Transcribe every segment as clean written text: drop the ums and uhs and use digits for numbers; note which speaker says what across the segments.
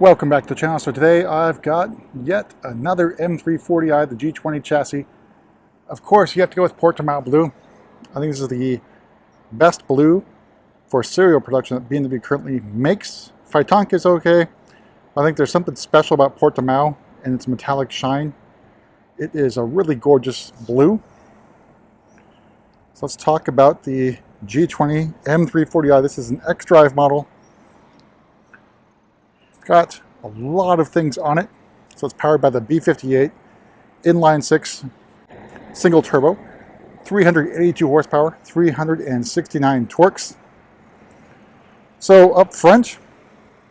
Speaker 1: Welcome back to the channel. So today I've got yet another M340i, the G20 chassis. Of course, you have to go with Portimao Blue. I think this is the best blue for serial production that B&W currently makes. Phytonk is okay. I think there's something special about Portimao and its metallic shine. It is a really gorgeous blue. So let's talk about the G20 M340i. This is an xDrive model. Got a lot of things on it. So it's powered by the B58 inline 6 single turbo, 382 horsepower, 369 torques. So up front,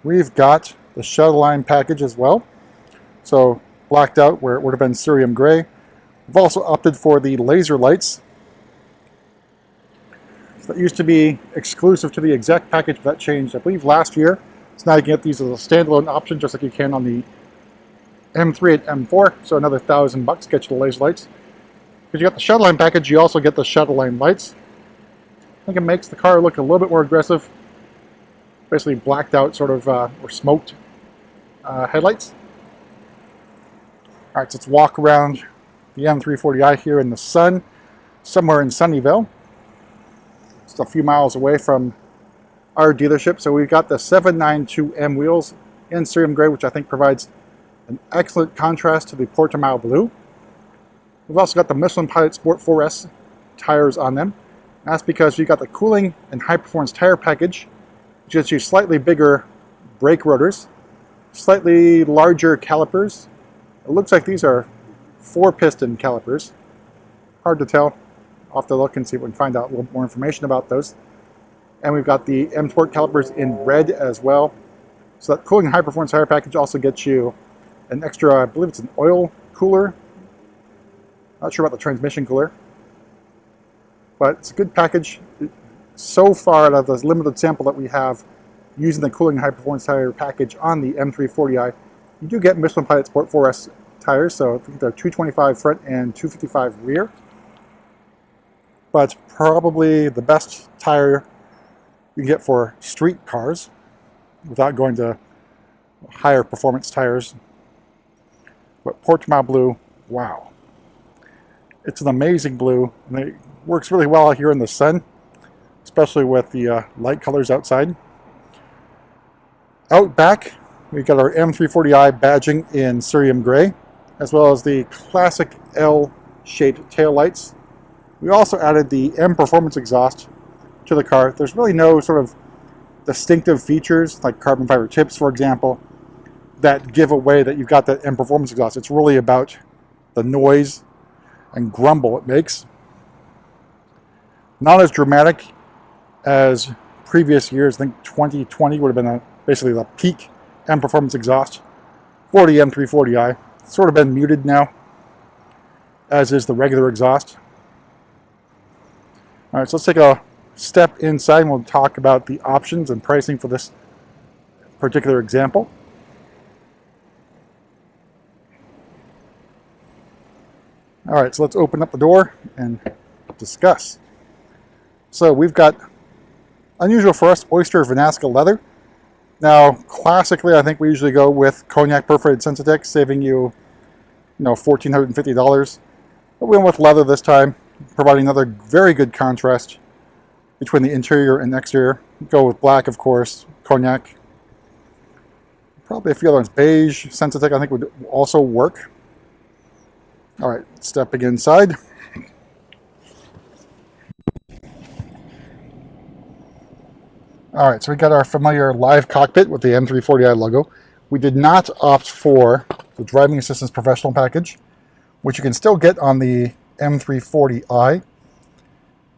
Speaker 1: we've got the Shadowline package as well. So blacked out where it would have been cerium gray. We've also opted for the laser lights. So that used to be exclusive to the exec package, but that changed, I believe, last year. So now you can get these as a standalone option, just like you can on the M3 and M4. So another $1,000 get you the laser lights. Because you got the Shadowline package, you also get the Shadowline lights. I think it makes the car look a little bit more aggressive. Basically blacked out, sort of, or smoked headlights. All right, so let's walk around the M340i here in the sun, somewhere in Sunnyvale. Just a few miles away from our dealership. So we've got the 792M wheels in cerium gray, which I think provides an excellent contrast to the Portimao Blue. We've also got the Michelin Pilot Sport 4S tires on them. That's because we've got the cooling and high performance tire package, which gives you slightly bigger brake rotors, slightly larger calipers. It looks like these are 4-piston calipers. Hard to tell. I'll have to look and see if we can find out a little more information about those. And we've got the M Sport calipers in red as well. So that cooling high performance tire package also gets you an extra, I believe it's an oil cooler. Not sure about the transmission cooler. But it's a good package. So far, out of the limited sample that we have using the cooling high performance tire package on the M340i, you do get Michelin Pilot Sport 4S tires. So I think they're 225 front and 255 rear. But probably the best tire you can get for street cars without going to higher performance tires. But Portimao Blue, wow. It's an amazing blue, and it works really well here in the sun, especially with the light colors outside. Out back, we've got our M340i badging in cerium gray, as well as the classic L-shaped taillights. We also added the M Performance exhaust to the car. There's really no sort of distinctive features like carbon fiber tips, for example, that give away that you've got that M Performance exhaust. It's really about the noise and grumble it makes. Not as dramatic as previous years. I think 2020 would have been basically the peak M Performance exhaust for the M340i. It's sort of been muted now, as is the regular exhaust. All right, so let's take a step inside and we'll talk about the options and pricing for this particular example. All right, so let's open up the door and discuss. So we've got, unusual for us, Oyster Leather. Now, classically, I think we usually go with cognac perforated Sensitek, saving you, $1,450. But we went with leather this time, providing another very good contrast between the interior and exterior. Go with black, of course, cognac. Probably a few other ones. Beige, Sensitek, I think would also work. All right, stepping inside. All right, so we got our familiar live cockpit with the M340i logo. We did not opt for the Driving Assistance Professional package, which you can still get on the M340i.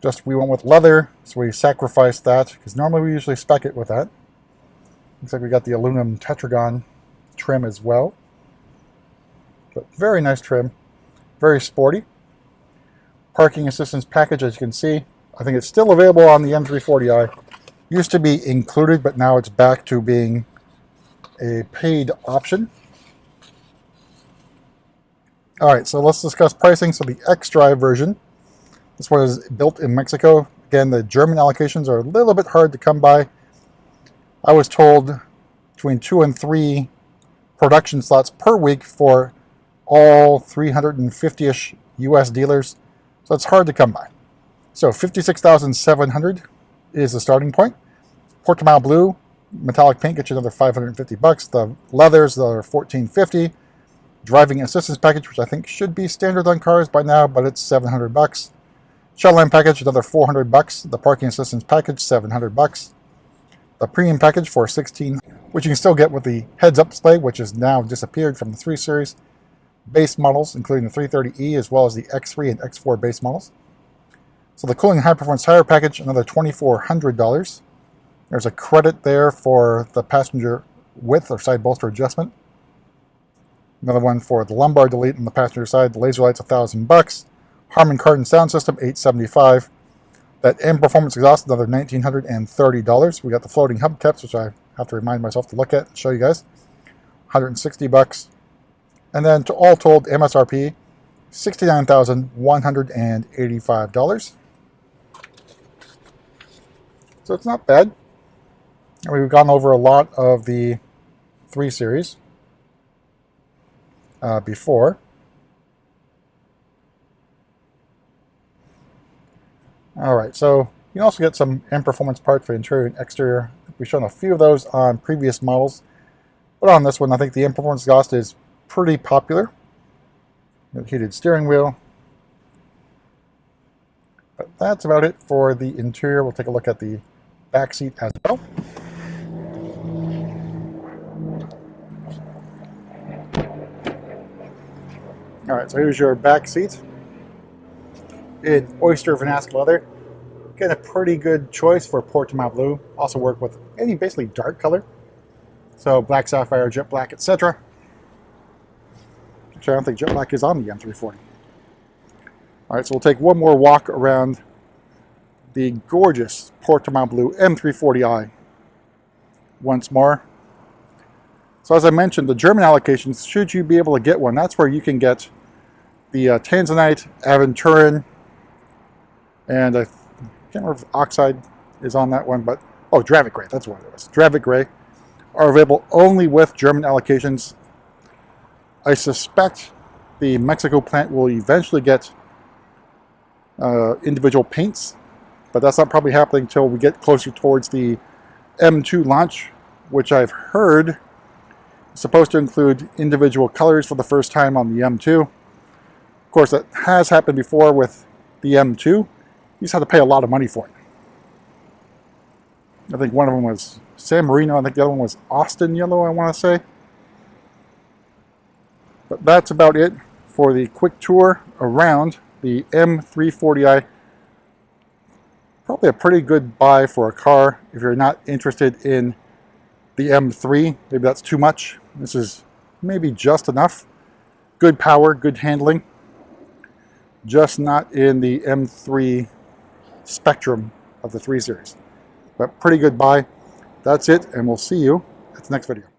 Speaker 1: Just we went with leather, so we sacrificed that, because normally we usually spec it with that. Looks like we got the aluminum tetragon trim as well. But very nice trim, very sporty. Parking assistance package, as you can see, I think it's still available on the M340i. Used to be included, but now it's back to being a paid option. All right, so let's discuss pricing. So the xDrive version, this one is built in Mexico. Again, the German allocations are a little bit hard to come by. I was told between 2 and 3 production slots per week for all 350-ish US dealers, so it's hard to come by. So 56,700 is the starting point. Portimao Blue metallic paint gets you another 550 bucks. The leathers are 1450. Driving assistance package, which I think should be standard on cars by now, but it's 700 bucks. Shadowline package, another 400 bucks. The parking assistance package, 700 bucks. The premium package for 16, which you can still get with the heads-up display, which has now disappeared from the 3 Series. Base models, including the 330e, as well as the X3 and X4 base models. So the cooling high-performance tire package, another $2,400. There's a credit there for the passenger width or side bolster adjustment. Another one for the lumbar delete on the passenger side. The laser light's $1,000. Harman Kardon sound system, $875. That M Performance exhaust, another $1,930. We got the floating hubcaps, which I have to remind myself to look at and show you guys. 160 bucks. And then all told, MSRP, $69,185. So it's not bad. And we've gone over a lot of the 3 Series before. Alright, so you can also get some M Performance parts for interior and exterior. We've shown a few of those on previous models, but on this one I think the M Performance exhaust is pretty popular. Heated steering wheel. But that's about it for the interior. We'll take a look at the back seat as well. Alright, so here's your back seat in Oyster Leather. Again, a pretty good choice for Portimao Blue. Also work with any basically dark color. So black sapphire, jet black, etc. Actually, I don't think jet black is on the M340. Alright, so we'll take one more walk around the gorgeous Portimao Blue M340i once more. So as I mentioned, the German allocations, should you be able to get one, that's where you can get the Tanzanite, Aventurin, and I can't remember if Oxide is on that one, but, oh, Dravik Gray, that's what it was. Dravik Gray are available only with German allocations. I suspect the Mexico plant will eventually get individual paints, but that's not probably happening until we get closer towards the M2 launch, which I've heard is supposed to include individual colors for the first time on the M2. Of course, that has happened before with the M2. You just have to pay a lot of money for it. I think one of them was San Marino. I think the other one was Austin Yellow, I want to say. But that's about it for the quick tour around the M340i. Probably a pretty good buy for a car if you're not interested in the M3. Maybe that's too much. This is maybe just enough. Good power, good handling. Just not in the M3 spectrum of the 3 Series. But pretty good buy. That's it, and we'll see you at the next video.